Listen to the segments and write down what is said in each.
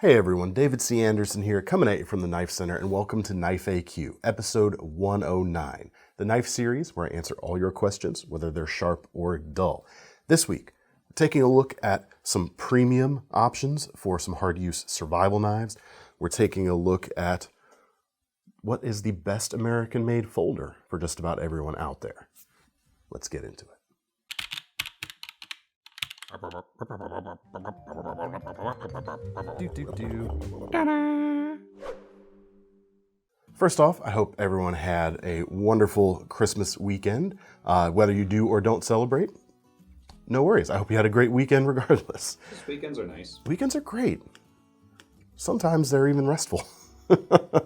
Hey everyone, David C. Anderson here, coming at you from the Knife Center, and welcome to Knife AQ, episode 109, the knife series where I answer all your questions, whether they're sharp or dull. This week, we're taking a look at some premium options for some hard-use survival knives. We're taking a look at what is the best American-made folder for just about everyone out there. Let's get into it. First off, I hope everyone had a wonderful Christmas weekend. Whether you do or don't celebrate, no worries. I hope you had a great weekend regardless. Weekends are nice. Weekends are great. Sometimes they're even restful. Not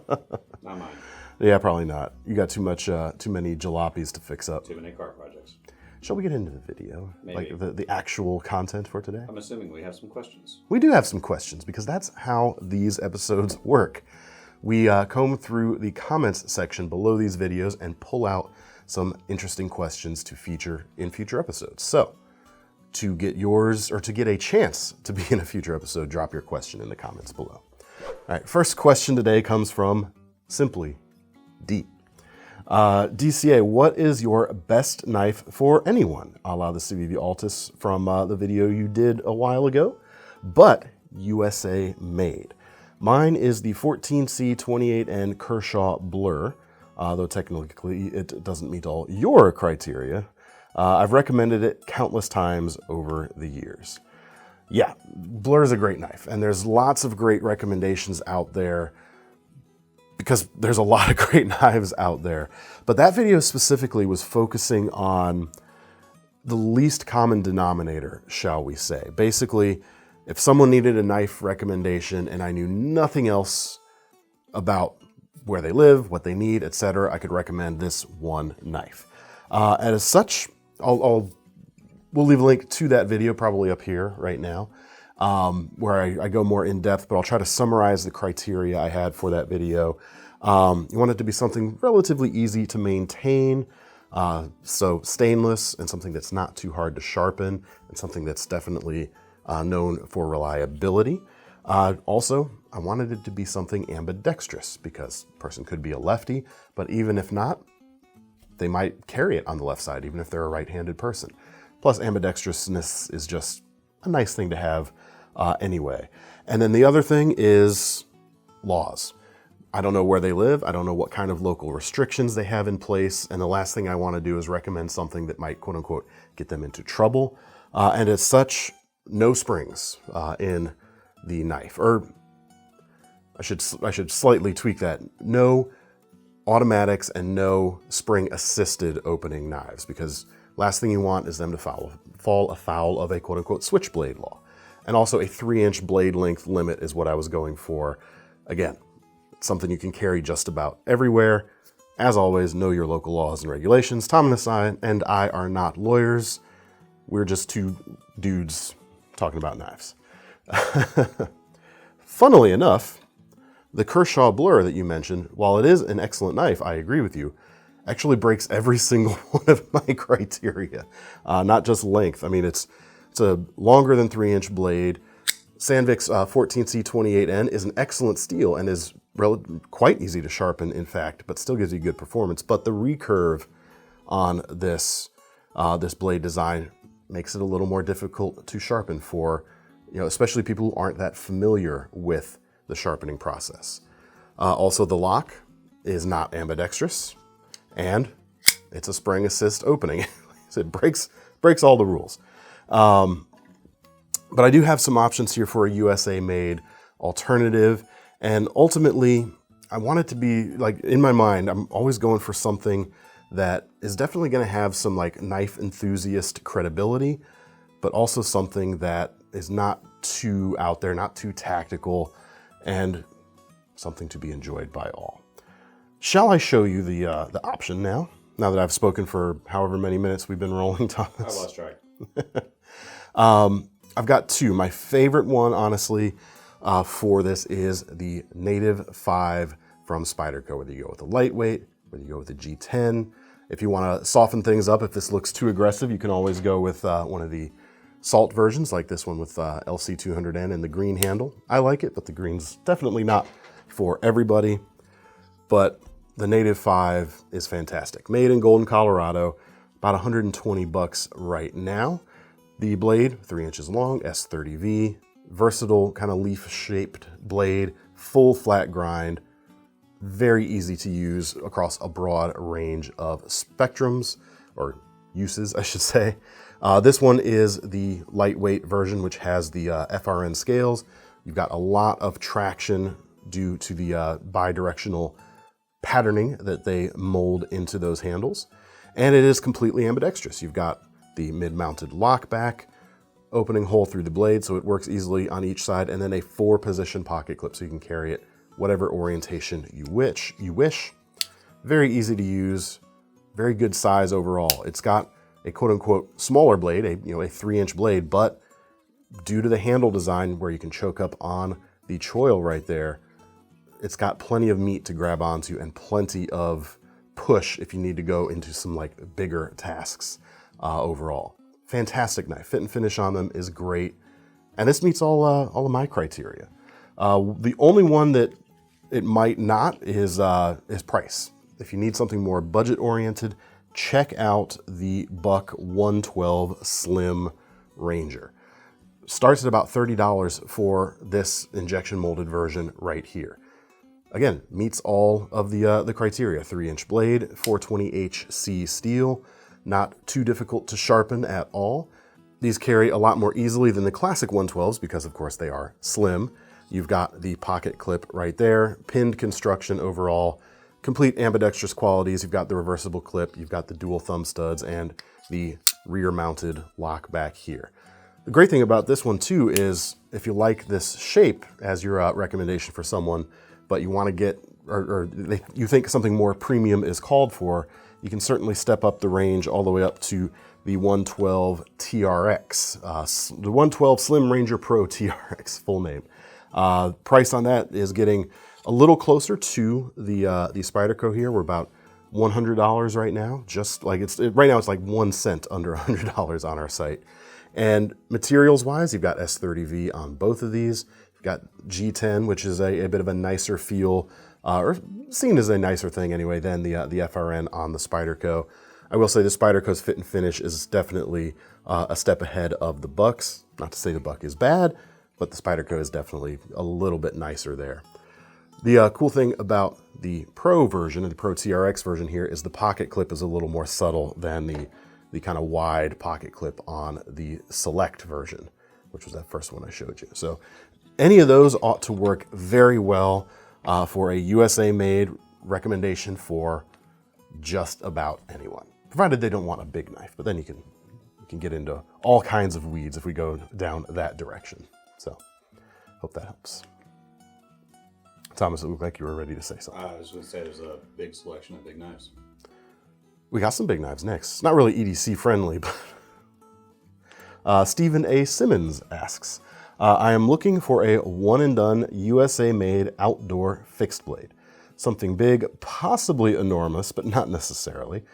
mine. Yeah, probably not. You got too many jalopies to fix up. Too many car projects. Shall we get into the video? Maybe. Like the actual content for today? I'm assuming we have some questions. We do have some questions because that's how these episodes work. We comb through the comments section below these videos and pull out some interesting questions to feature in future episodes. So, to get yours, or to get a chance to be in a future episode, drop your question in the comments below. All right, first question today comes from Simply D. DCA, what is your best knife for anyone? A la the CVV Altus from the video you did a while ago, but USA made. Mine is the 14C 28N Kershaw Blur, though technically it doesn't meet all your criteria. I've recommended it countless times over the years. Yeah, Blur is a great knife, and there's lots of great recommendations out there because there's a lot of great knives out there. But that video specifically was focusing on the least common denominator, shall we say. Basically, if someone needed a knife recommendation and I knew nothing else about where they live, what they need, etc., I could recommend this one knife. And as such, we'll leave a link to that video probably up here right now, where I go more in depth, but I'll try to summarize the criteria I had for that video. You want it to be something relatively easy to maintain, so stainless and something that's not too hard to sharpen, and something that's definitely known for reliability. Also, I wanted it to be something ambidextrous because a person could be a lefty, but even if not, they might carry it on the left side, even if they're a right-handed person. Plus, ambidextrousness is just a nice thing to have anyway. And then the other thing is laws. I don't know where they live. I don't know what kind of local restrictions they have in place. And the last thing I want to do is recommend something that might, quote unquote, get them into trouble. And as such, no springs in the knife. Or I should slightly tweak that. No automatics and no spring-assisted opening knives, because last thing you want is them to fall afoul of a quote unquote switchblade law. And also a 3-inch blade length limit is what I was going for. Again, it's something you can carry just about everywhere. As always, know your local laws and regulations. Tom and I are not lawyers. We're just two dudes talking about knives. Funnily enough, the Kershaw Blur that you mentioned, while it is an excellent knife, I agree with you, actually breaks every single one of my criteria, not just length. I mean, it's a longer than 3-inch blade. Sandvik's 14C 28N is an excellent steel and is quite easy to sharpen, in fact, but still gives you good performance. But the recurve on this blade design makes it a little more difficult to sharpen for, especially people who aren't that familiar with the sharpening process. Also, the lock is not ambidextrous, and it's a spring assist opening. It breaks all the rules. But I do have some options here for a USA-made alternative, and ultimately, I want it to be, like, in my mind, I'm always going for something that is definitely going to have some, like, knife enthusiast credibility, but also something that is not too out there, not too tactical, and something to be enjoyed by all. Shall I show you the option now that I've spoken for however many minutes we've been rolling, Thomas? I lost track. I've got two. My favorite one, honestly, for this is the Native 5 from Spyderco. Whether you go with the lightweight, whether you go with the G10. If you want to soften things up, if this looks too aggressive, you can always go with one of the salt versions like this one with LC200N and the green handle. I like it, but the green's definitely not for everybody. But the Native 5 is fantastic. Made in Golden, Colorado, about 120 bucks right now. The blade, 3 inches long, S30V, versatile kind of leaf-shaped blade, full flat grind, very easy to use across a broad range of spectrums, or uses, I should say. This one is the lightweight version, which has the FRN scales. You've got a lot of traction due to the bidirectional patterning that they mold into those handles. And it is completely ambidextrous. You've got the mid-mounted lock back, opening hole through the blade so it works easily on each side, and then a 4-position pocket clip so you can carry it whatever orientation you wish. Very easy to use, very good size overall. It's got a quote-unquote smaller blade, a 3-inch blade, but due to the handle design where you can choke up on the choil right there, it's got plenty of meat to grab onto and plenty of push if you need to go into some like bigger tasks overall. Fantastic knife. Fit and finish on them is great, and this meets all of my criteria. The only one that it might not is price. If you need something more budget oriented, check out the Buck 112 Slim Ranger. Starts at about $30 for this injection molded version right here. Again, meets all of the criteria. 3-inch blade, 420HC steel, not too difficult to sharpen at all. These carry a lot more easily than the classic 112s because of course they are slim. You've got the pocket clip right there, pinned construction overall, complete ambidextrous qualities. You've got the reversible clip, you've got the dual thumb studs, and the rear mounted lock back here. The great thing about this one too is if you like this shape as your recommendation for someone, but you want to get, you think something more premium is called for, you can certainly step up the range all the way up to the 112 TRX, the 112 Slim Ranger Pro TRX, full name. Price on that is getting a little closer to the Spyderco here. We're about $100 right now. Just like right now, it's like 1 cent under $100 on our site. And materials wise, you've got S30V on both of these. You've got G10, which is a bit of a nicer feel, or seen as a nicer thing anyway, than the FRN on the Spyderco. I will say the Spyderco's fit and finish is definitely a step ahead of the Buck's. Not to say the Buck is bad, but the Spyderco is definitely a little bit nicer there. The cool thing about the Pro version, and the Pro TRX version here, is the pocket clip is a little more subtle than the kind of wide pocket clip on the Select version, which was that first one I showed you. So any of those ought to work very well for a USA-made recommendation for just about anyone, provided they don't want a big knife, but then you can get into all kinds of weeds if we go down that direction. So hope that helps. Thomas, it looked like you were ready to say something. I was going to say there's a big selection of big knives. We got some big knives next. Not really EDC friendly, but Stephen A. Simmons asks, I am looking for a one-and-done USA-made outdoor fixed blade. Something big, possibly enormous, but not necessarily.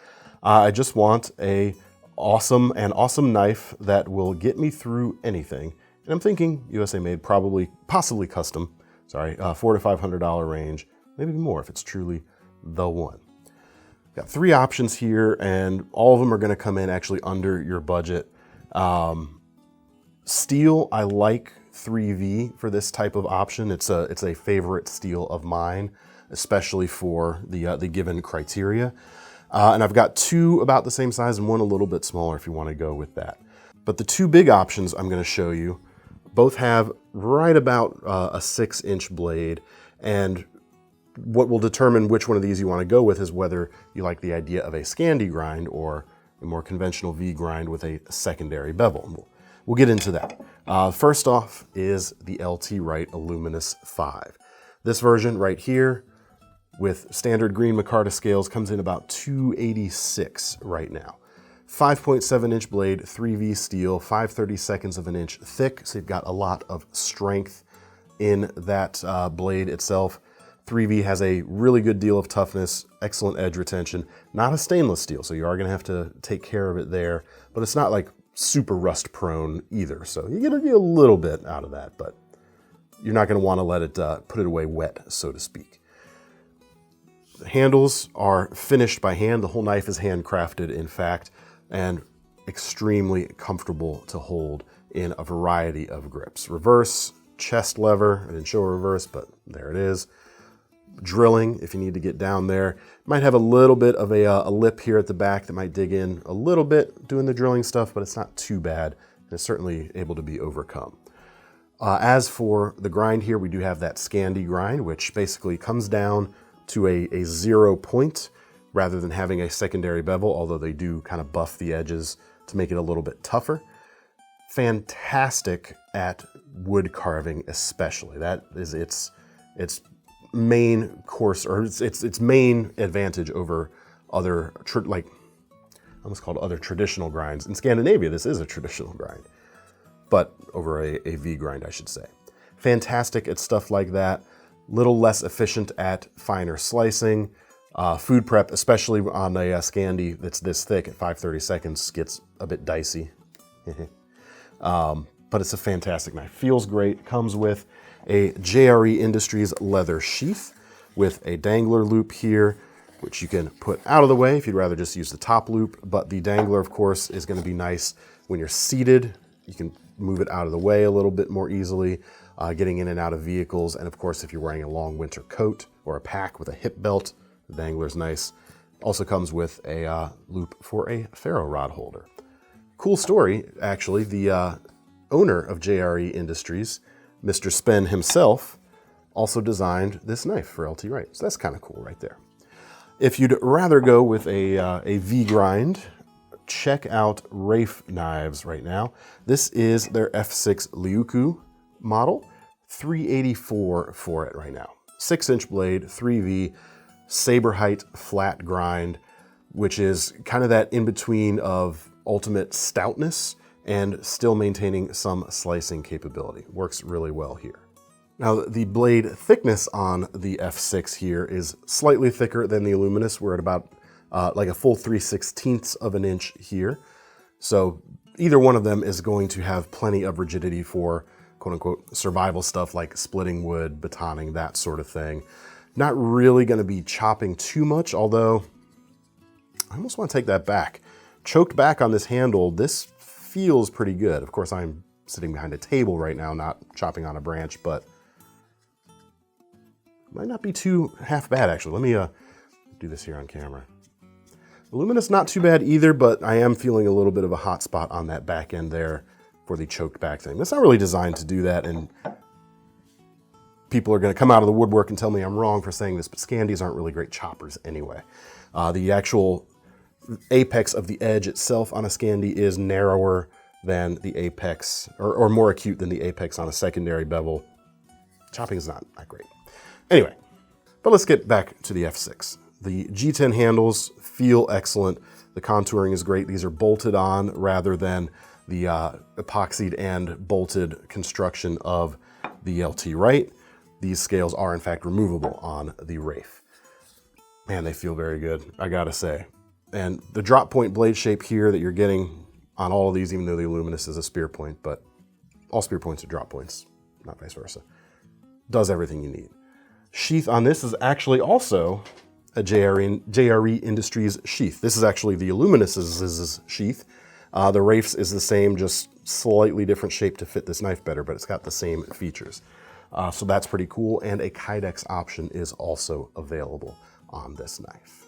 I just want an awesome knife that will get me through anything. And I'm thinking USA-made, possibly custom. Sorry, $400 to $500 range, maybe more if it's truly the one. Got 3 options here, and all of them are going to come in actually under your budget. Steel, I like 3V for this type of option. It's a favorite steel of mine, especially for the given criteria. And I've got 2 about the same size and 1 a little bit smaller if you want to go with that. But the 2 big options I'm going to show you both have right about a 6-inch blade, and what will determine which one of these you want to go with is whether you like the idea of a Scandi grind or a more conventional V grind with a secondary bevel. We'll get into that. First off is the LT Wright Illuminous 5. This version right here with standard green micarta scales comes in about $286 right now. 5.7-inch blade, 3V steel, 5/32 of an inch thick, so you've got a lot of strength in that blade itself. 3V has a really good deal of toughness, excellent edge retention. Not a stainless steel, so you are going to have to take care of it there, but it's not like super rust prone either. So you get a little bit out of that, but you're not going to want to let it put it away wet, so to speak. The handles are finished by hand. The whole knife is handcrafted, in fact, and extremely comfortable to hold in a variety of grips. Reverse, chest lever. I didn't show a reverse, but there it is. Drilling, if you need to get down there. Might have a little bit of a lip here at the back that might dig in a little bit doing the drilling stuff, but it's not too bad. It's certainly able to be overcome. As for the grind here, we do have that Scandi grind, which basically comes down to a 0 point rather than having a secondary bevel, although they do kind of buff the edges to make it a little bit tougher. Fantastic at wood carving, especially. That is its main course, or its main advantage over other like almost called other traditional grinds. In Scandinavia, this is a traditional grind, but over a V grind, I should say. Fantastic at stuff like that. Little less efficient at finer slicing. Food prep, especially on a Scandi that's this thick at 5/30 seconds, gets a bit dicey. But it's a fantastic knife. Feels great. Comes with a JRE Industries leather sheath with a dangler loop here, which you can put out of the way if you'd rather just use the top loop. But the dangler, of course, is going to be nice when you're seated. You can move it out of the way a little bit more easily, getting in and out of vehicles. And of course, if you're wearing a long winter coat or a pack with a hip belt, the dangler's nice. Also comes with a loop for a ferro rod holder. Cool story, actually. The owner of JRE Industries, Mr. Spen himself, also designed this knife for LT Wright. So that's kind of cool right there. If you'd rather go with a V grind, check out Rafe Knives right now. This is their F6 Liuku model, $384 for it right now. 6-inch blade, 3V, saber height, flat grind, which is kind of that in between of ultimate stoutness and still maintaining some slicing capability. Works really well here. Now, the blade thickness on the F6 here is slightly thicker than the Illuminous. We're at about like a full 3/16 of an inch here. So either one of them is going to have plenty of rigidity for quote unquote survival stuff like splitting wood, batoning, that sort of thing. Not really going to be chopping too much, although I almost want to take that back. Choked back on this handle, this feels pretty good. Of course, I'm sitting behind a table right now, not chopping on a branch, but might not be too half bad, actually. Let me do this here on camera. Luminous, not too bad either, but I am feeling a little bit of a hot spot on that back end there for the choked back thing. That's not really designed to do that, and people are going to come out of the woodwork and tell me I'm wrong for saying this, but Scandis aren't really great choppers anyway. The actual apex of the edge itself on a Scandi is narrower than the apex, or more acute than the apex on a secondary bevel. Chopping is not that great. Anyway, but let's get back to the F6. The G10 handles feel excellent. The contouring is great. These are bolted on rather than the epoxied and bolted construction of the LT Wright. These scales are in fact removable on the Rafe. Man, they feel very good, I gotta say. And the drop point blade shape here that you're getting on all of these, even though the Illuminous is a spear point, but all spear points are drop points, not vice versa, does everything you need. Sheath on this is actually also a JRE Industries sheath. This is actually the Illuminous's sheath. The Rafe's is the same, just slightly different shape to fit this knife better, but it's got the same features. So that's pretty cool, and a Kydex option is also available on this knife.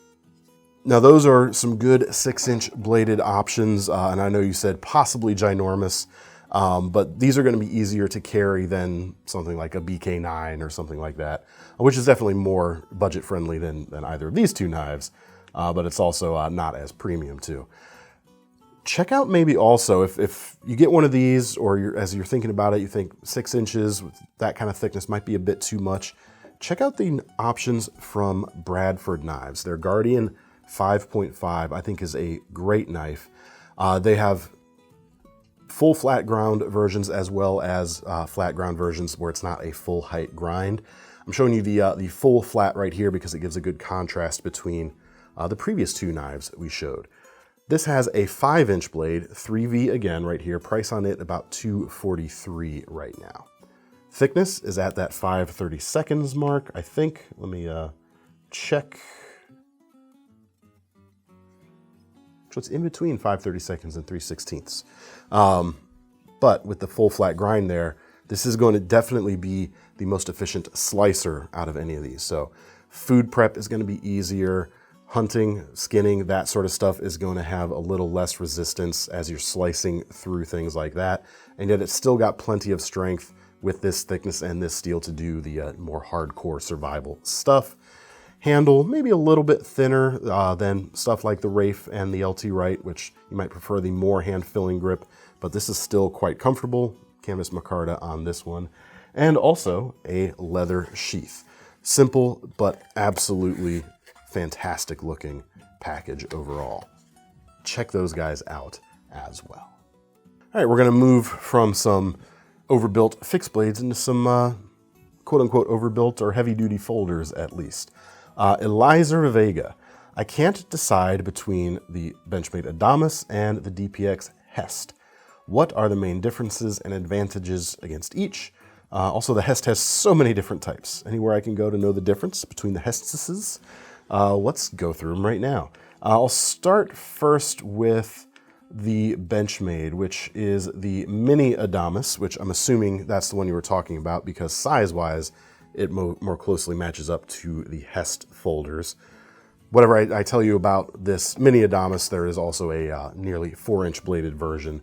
Now those are some good 6-inch bladed options, and I know you said possibly ginormous, but these are going to be easier to carry than something like a BK9 or something like that, which is definitely more budget friendly than either of these two knives, but it's also not as premium too. Check out maybe also, if you get one of these, or as you're thinking about it, you think 6 inches with that kind of thickness might be a bit too much, check out the options from Bradford Knives. Their Guardian 5.5 I think is a great knife. They have full flat ground versions as well as flat ground versions where it's not a full height grind. I'm showing you the full flat right here because it gives a good contrast between the previous two knives we showed. This has a 5-inch blade, 3V again right here, price on it about $243 right now. Thickness is at that 5/32 mark, I think. Let me check. So it's in between 5/32 and 3/16. But with the full flat grind there, this is going to definitely be the most efficient slicer out of any of these. So food prep is going to be easier. Hunting, skinning, that sort of stuff is going to have a little less resistance as you're slicing through things like that. And yet it's still got plenty of strength with this thickness and this steel to do the more hardcore survival stuff. Handle, maybe a little bit thinner than stuff like the Rafe and the LT Wright, which you might prefer the more hand-filling grip, but this is still quite comfortable. Canvas micarta on this one. And also a leather sheath. Simple, but absolutely fantastic looking package overall. Check those guys out as well. All right, we're gonna move from some overbuilt fixed blades into some quote unquote overbuilt or heavy duty folders at least. Eliza Vega. I can't decide between the Benchmade Adamas and the DPX HEST. What are the main differences and advantages against each? Also, the HEST has so many different types. Anywhere I can go to know the difference between the HESTs? Let's go through them right now. I'll start first with the Benchmade, which is the mini Adamas, which I'm assuming that's the one you were talking about because size-wise, it more closely matches up to the HEST folders. Whatever I tell you about this mini Adamas, there is also a nearly 4-inch bladed version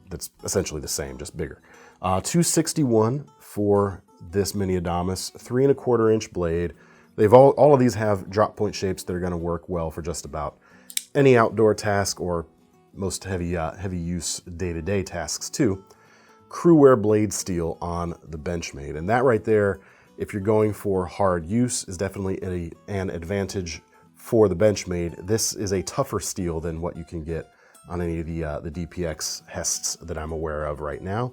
that's essentially the same, just bigger. $261 for this mini Adamas, 3¼ inch blade. All of these have drop point shapes that are going to work well for just about any outdoor task or most heavy use day-to-day tasks too. Crewwear blade steel on the Benchmade, and that right there, if you're going for hard use, is definitely an advantage for the Benchmade. This is a tougher steel than what you can get on any of the DPX HESTs that I'm aware of right now.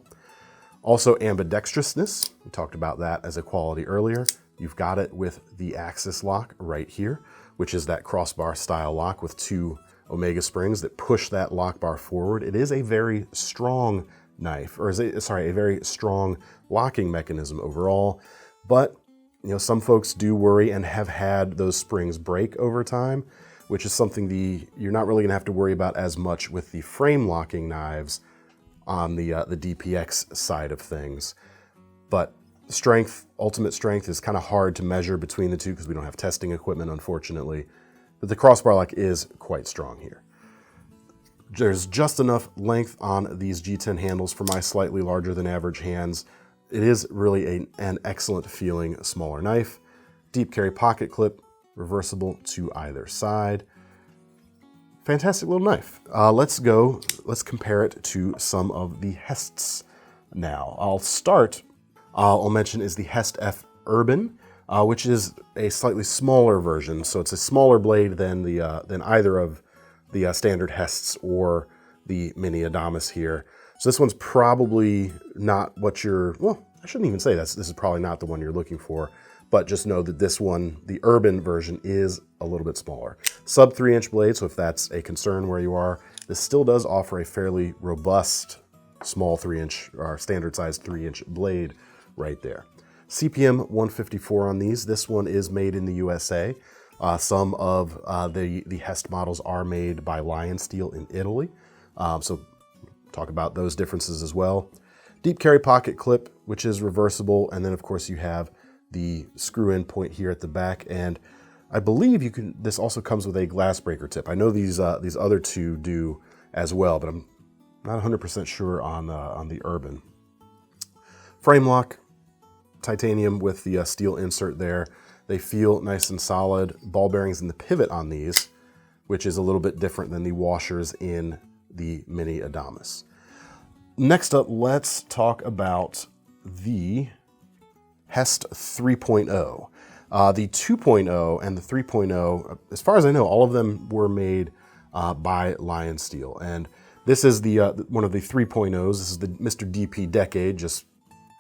Also ambidextrousness, we talked about that as a quality earlier. You've got it with the axis lock right here, which is that crossbar style lock with 2 Omega springs that push that lock bar forward. It is a very strong knife, or a very strong locking mechanism overall. But you know, some folks do worry and have had those springs break over time, which is something you're not really gonna have to worry about as much with the frame locking knives on the DPX side of things. But strength, ultimate strength, is kind of hard to measure between the two because we don't have testing equipment, unfortunately. But the crossbar lock is quite strong here. There's just enough length on these G10 handles for my slightly larger than average hands. It is really an excellent feeling smaller knife. Deep carry pocket clip, reversible to either side. Fantastic little knife. Let's compare it to some of the HESTs now. I'll mention is the HEST F Urban, which is a slightly smaller version. So it's a smaller blade than either of the standard HESTs or the mini Adamas here. So this one's probably not what I shouldn't even say this. This is probably not the one you're looking for, but just know that this one, the Urban version, is a little bit smaller. Sub 3-inch blade, so if that's a concern where you are, this still does offer a fairly robust small 3-inch or standard size 3-inch blade right there. CPM 154 on these. This one is made in the USA. Some of the HEST models are made by Lion Steel in Italy. So talk about those differences as well. Deep carry pocket clip, which is reversible. And then of course you have the screw-in point here at the back. And I believe this also comes with a glass breaker tip. I know these other two do as well, but I'm not 100% sure on the Urban. Frame lock, titanium with the steel insert there. They feel nice and solid. Ball bearings in the pivot on these, which is a little bit different than the washers in the mini Adamas. Next up, let's talk about the HEST 3.0. The 2.0 and the 3.0, as far as I know, all of them were made by Lion Steel. And this is one of the 3.0s. This is the Mr. DP Decade, just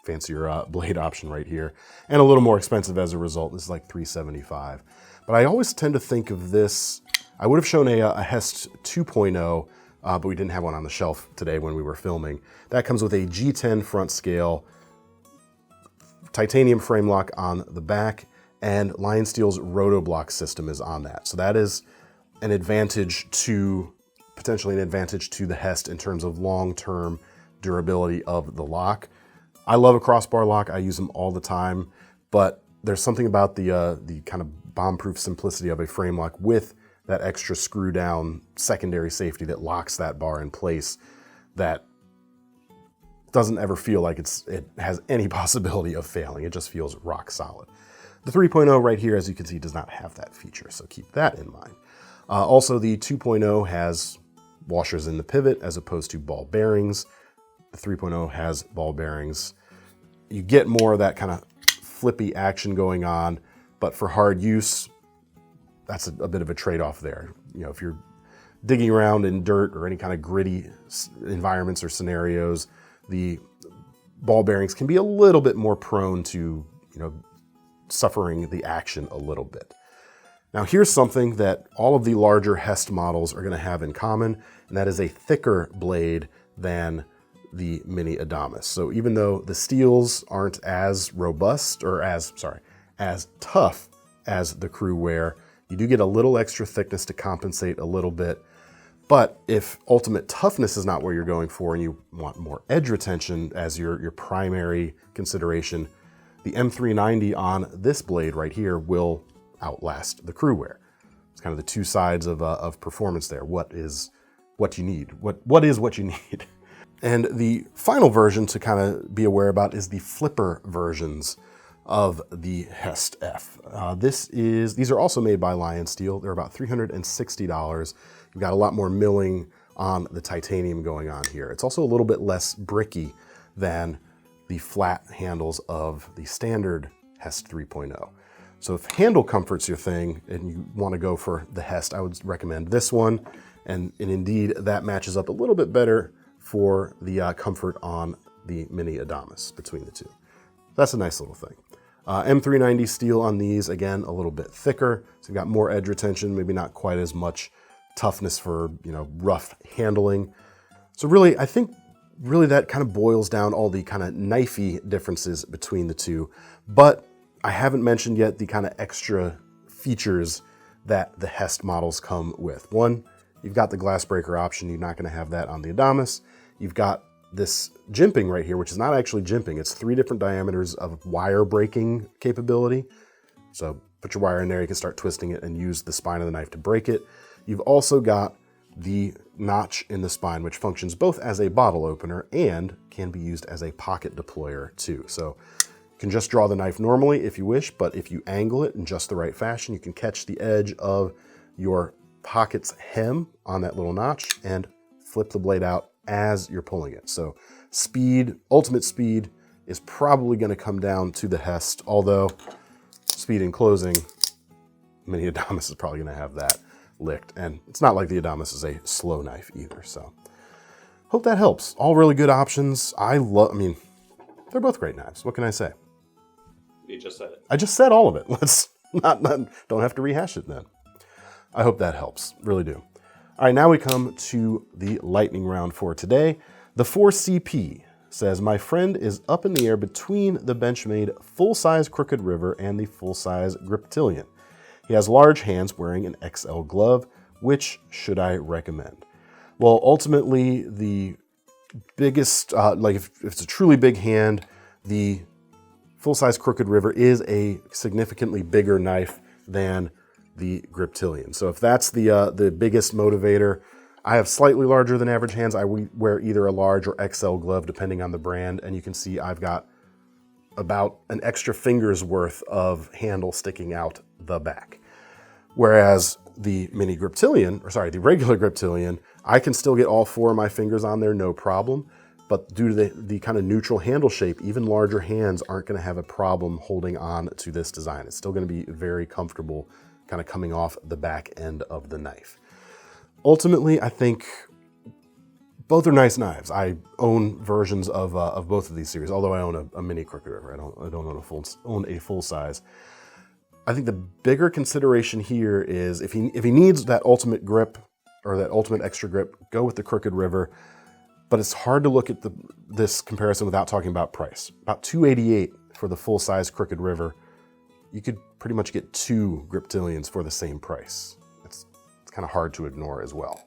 fancier blade option right here, and a little more expensive as a result. This is like $375. But I always tend to think of this, I would have shown a HEST 2.0, but we didn't have one on the shelf today when we were filming. That comes with a G10 front scale, titanium frame lock on the back, and Lion Steel's Rotoblock system is on that. So that is an advantage to, potentially an advantage to the HEST in terms of long-term durability of the lock. I love a crossbar lock. I use them all the time, but there's something about the kind of bomb-proof simplicity of a frame lock with that extra screw down secondary safety that locks that bar in place that doesn't ever feel like it has any possibility of failing. It just feels rock solid. The 3.0 right here, as you can see, does not have that feature, so keep that in mind. Also, the 2.0 has washers in the pivot as opposed to ball bearings. The 3.0 has ball bearings. You get more of that kind of flippy action going on, but for hard use, that's a bit of a trade-off there. You know, if you're digging around in dirt or any kind of gritty environments or scenarios, the ball bearings can be a little bit more prone to, suffering the action a little bit. Now here's something that all of the larger HEST models are going to have in common, and that is a thicker blade than the Mini Adamas. So even though the steels aren't as robust or as tough as the crew wear, you do get a little extra thickness to compensate a little bit. But if ultimate toughness is not where you're going for and you want more edge retention as your primary consideration, the M390 on this blade right here will outlast the crew wear. It's kind of the two sides of performance there. What is what you need? What is what you need? And the final version to kind of be aware about is the flipper versions of the HEST F. These are also made by Lion Steel. They're about $360. You've got a lot more milling on the titanium going on here. It's also a little bit less bricky than the flat handles of the standard HEST 3.0. So if handle comfort's your thing and you want to go for the HEST, I would recommend this one. And indeed, that matches up a little bit better for the comfort on the Mini Adamas between the two. That's a nice little thing. M390 steel on these, again, a little bit thicker. So you've got more edge retention, maybe not quite as much toughness for, rough handling. So really, I think that kind of boils down all the kind of knifey differences between the two. But I haven't mentioned yet the kind of extra features that the HEST models come with. One, you've got the glass breaker option. You're not going to have that on the Adamas. You've got this jimping right here, which is not actually jimping. It's 3 different diameters of wire breaking capability. So put your wire in there, you can start twisting it and use the spine of the knife to break it. You've also got the notch in the spine, which functions both as a bottle opener and can be used as a pocket deployer too. So you can just draw the knife normally if you wish, but if you angle it in just the right fashion, you can catch the edge of your pocket's hem on that little notch and flip the blade out as you're pulling it. So speed, ultimate speed, is probably going to come down to the HEST, although speed in closing, Mini Adamas is probably going to have that licked. And it's not like the Adamas is a slow knife either. So hope that helps. All really good options. I mean, they're both great knives. What can I say? You just said it. I just said all of it. Let's don't have to rehash it then. I hope that helps. Really do. All right, now we come to the lightning round for today. The 4CP says, my friend is up in the air between the Benchmade full-size Crooked River and the full-size Griptilian. He has large hands wearing an XL glove. Which should I recommend? Well, ultimately, the biggest, if it's a truly big hand, the full-size Crooked River is a significantly bigger knife than the Griptilian. So if that's the biggest motivator, I have slightly larger than average hands. I wear either a large or XL glove depending on the brand, and you can see I've got about an extra finger's worth of handle sticking out the back. Whereas the mini Griptilian, the regular Griptilian, I can still get all 4 of my fingers on there, no problem. But due to the kind of neutral handle shape, even larger hands aren't going to have a problem holding on to this design. It's still going to be very comfortable kind of coming off the back end of the knife. Ultimately, I think both are nice knives. I own versions of both of these series, although I own a mini Crooked River. I don't own a full size. I think the bigger consideration here is if he needs that ultimate grip or that ultimate extra grip, go with the Crooked River. But it's hard to look at this comparison without talking about price. About $288 for the full-size Crooked River. You could pretty much get 2 Griptilians for the same price. It's kind of hard to ignore as well.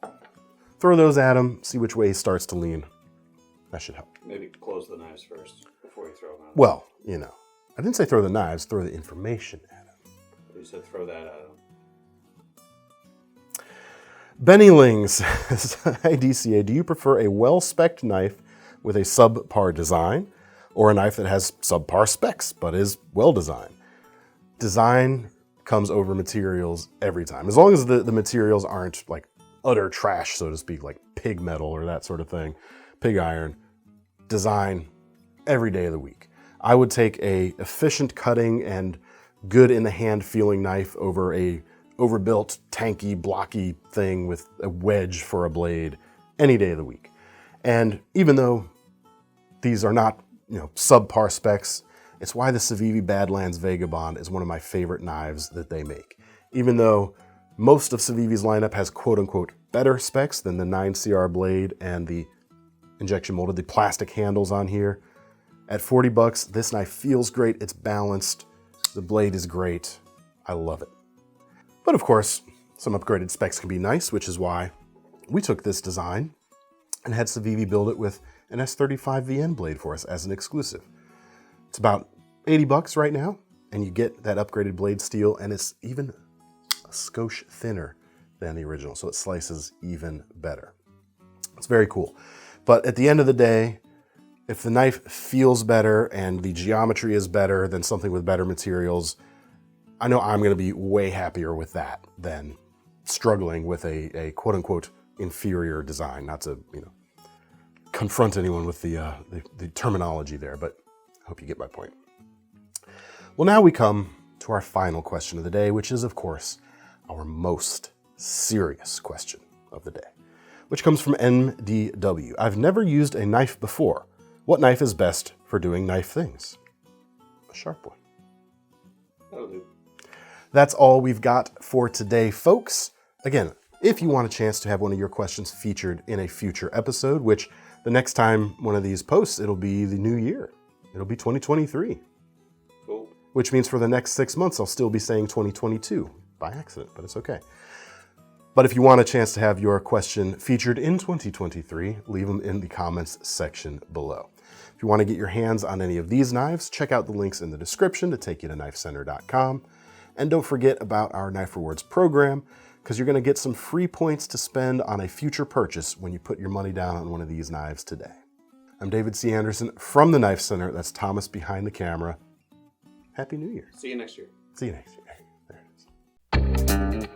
Throw those at him, see which way he starts to lean. That should help. Maybe close the knives first before you throw them out. Well, you know, I didn't say throw the knives, throw the information at him. You said throw that at him. Benny Ling says, "Hi DCA, do you prefer a well-spec'd knife with a subpar design or a knife that has subpar specs but is well-designed?" Design comes over materials every time. As long as the materials aren't like utter trash, so to speak, like pig metal or that sort of thing, pig iron, design every day of the week. I would take a efficient cutting and good in the hand feeling knife over a overbuilt, tanky, blocky thing with a wedge for a blade any day of the week. And even though these are not, subpar specs, it's why the Civivi Badlands Vagabond is one of my favorite knives that they make. Even though most of Civivi's lineup has quote-unquote better specs than the 9CR blade and the injection molded, the plastic handles on here, at $40, this knife feels great, it's balanced, the blade is great, I love it. But of course, some upgraded specs can be nice, which is why we took this design and had Civivi build it with an S35VN blade for us as an exclusive. It's about $80 right now, and you get that upgraded blade steel, and it's even a skosh thinner than the original, so it slices even better. It's very cool. But at the end of the day, if the knife feels better and the geometry is better than something with better materials, I know I'm going to be way happier with that than struggling with a quote-unquote inferior design. Not to confront anyone with the terminology there, but I hope you get my point. Well, now we come to our final question of the day, which is, of course, our most serious question of the day, which comes from MDW. "I've never used a knife before. What knife is best for doing knife things?" A sharp one. That'll do. That's all we've got for today, folks. Again, if you want a chance to have one of your questions featured in a future episode, which the next time one of these posts, it'll be the new year. It'll be 2023. Cool. Which means for the next 6 months, I'll still be saying 2022 by accident, but it's okay. But if you want a chance to have your question featured in 2023, leave them in the comments section below. If you want to get your hands on any of these knives, check out the links in the description to take you to KnifeCenter.com. And don't forget about our Knife Rewards program, because you're going to get some free points to spend on a future purchase when you put your money down on one of these knives today. I'm David C. Anderson from the Knife Center. That's Thomas behind the camera. Happy New Year. See you next year. See you next year. There it is.